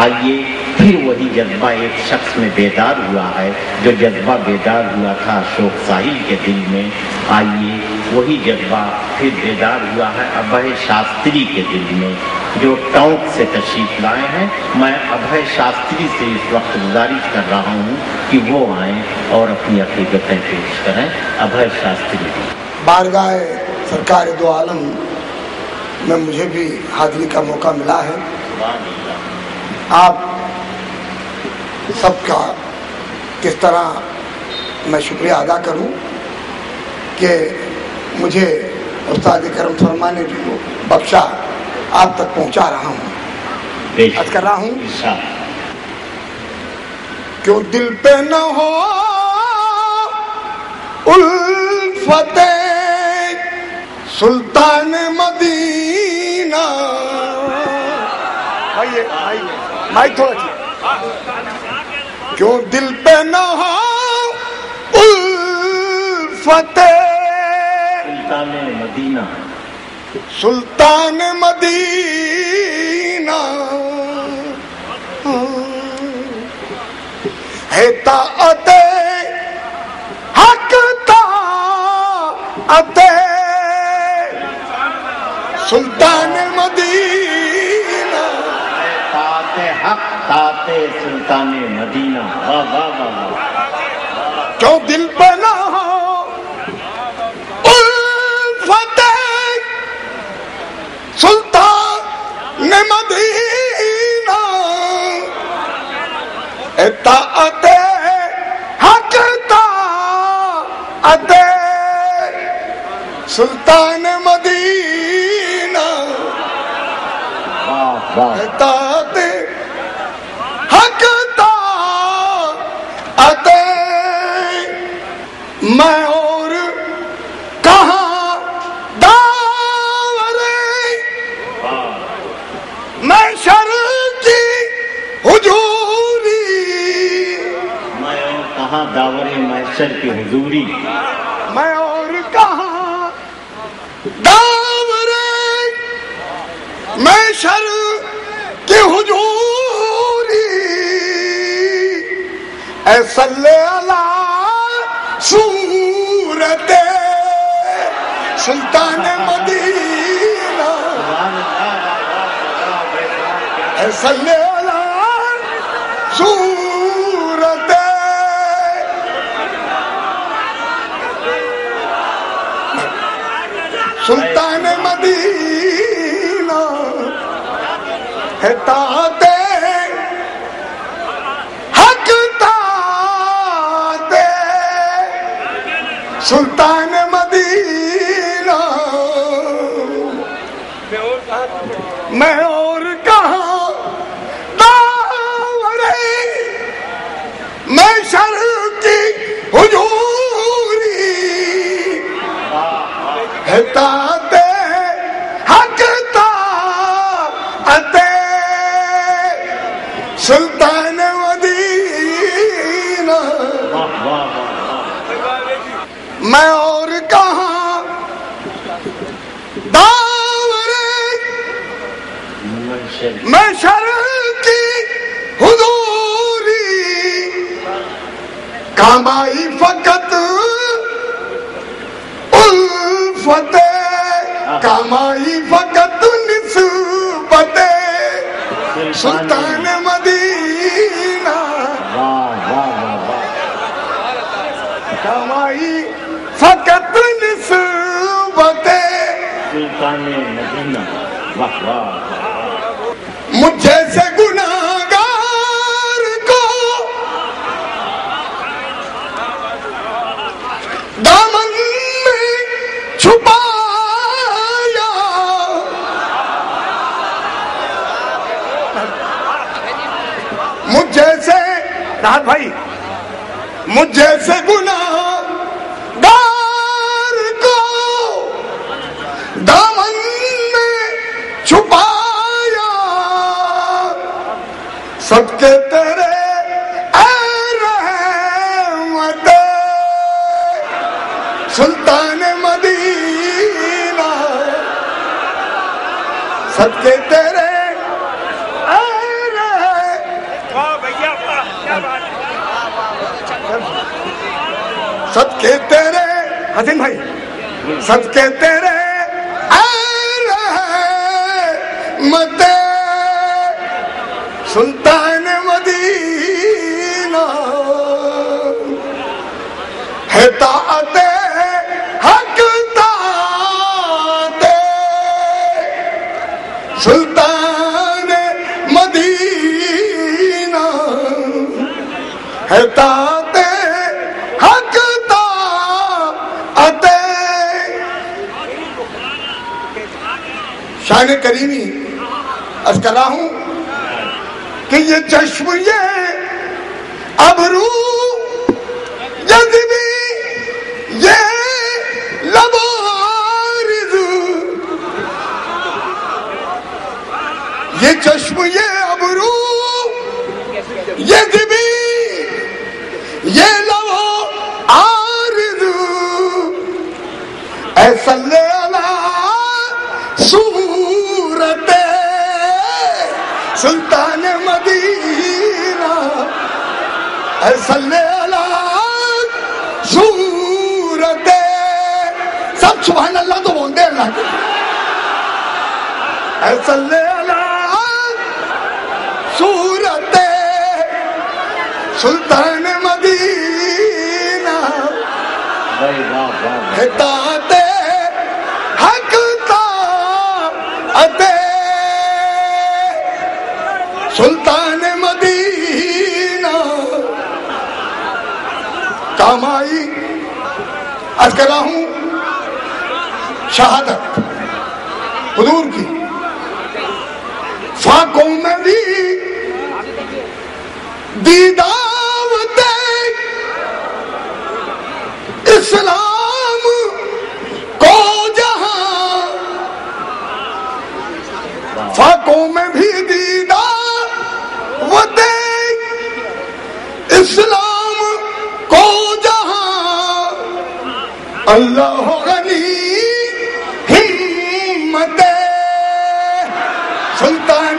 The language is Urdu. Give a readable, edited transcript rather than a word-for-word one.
آئیے پھر وہی جذبہ ایک شخص میں بیدار ہوا ہے، جو جذبہ بیدار ہوا تھا اشوک ساحل کے دل میں، آئیے وہی جذبہ پھر بیدار ہوا ہے ابھے شاستری کے دل میں، جو ٹونک سے تشریف لائے ہیں۔ میں ابھے شاستری سے اس وقت گزارش کر رہا ہوں کہ وہ آئیں اور اپنی عقیدتیں پیش کریں۔ ابھے شاستری بارگاہ سرکار دو عالم میں مجھے بھی حاضری کا موقع ملا ہے۔ آپ سب کا کس طرح میں شکریہ ادا کروں کہ مجھے استاد کرم فرما نے جو بخشا آپ تک پہنچا رہا ہوں، عرض کر رہا ہوں کیوں دل پہ نہ ہو الفت سلطان مدینہ۔ آئیے مائک تھوڑا چاہیے۔ کیوں دل پہ نہ ہو الفت سلطان مدینہ، سلطان مدینہ ہے طاعت حق طاعت سلطان مدینہ، طاعت حق طاعت سلطان مدینہ۔ واہ واہ واہ واہ۔ کیوں دل پہ نہ ہو الفت سلطان مدینہ، اطاعت حق طاعت سلطان مدینہ، اطاعت حق طاعت میں اور کہاں داور میں شر کی حضوری، میں اور کہاں داور محشر کی حضوری، میں اور کہاں داور محشر کی حضوری، اے صلی اللہ صورت سلطان مدینہ، اے صلی اللہ صورت سلطان مدینہ، ہے طاعت حق طاعت سلطان مدینہ، میں اور کہاں داور میں شر کی حضوری، ہے طاعت حق طاعت سلطان مدینہ، میں اور کہاں داور میں شر کی حضوری، کامائی فقط الفت، کامائی فقط نسبت سلطان مدینہ، کامائی فقط نسبت سلطان مدینہ۔ واہ واہ۔ مجھ جیسے گناہگار کو دامن میں چھپایا، مجھ جیسے راحت بھائی، مجھ جیسے گناہگار کو دامن میں چھپایا، صدقے تیرے اے رحمت سلطان مدینہ، صدقے تیرے اے رحمت صدقے تیرے حسین بھائی، صدقے تیرے رحمت سلطان مدینہ ہے طاعت حق طاعت سلطان مدینہ ہے طاعت حق طاعت. شان کریمی عرض کر رہا ہوں کہ یہ چشم یہ ابرو جذبی یہ لبارز، یہ چشم یہ ابرو یہ جذبی یہ لبو عارض، اے صلی اللہ صورت سلطان مدینہ، اے صلی اللہ صورت. سب سبحان اللہ تو بولتے ہیں اللہ کے. اے صلی اللہ صورت سلطان مدینہ ہے طاعت حق طاعت سلطان مدینہ. کام آئی عرض کر رہا ہوں شہادت حضور کی. فاقوں میں بھی دی دعوت اسلام کو جہاں، فاقوں میں بھی دی دعوت اسلام کو جہاں، اللہ غنی ہمت سلطان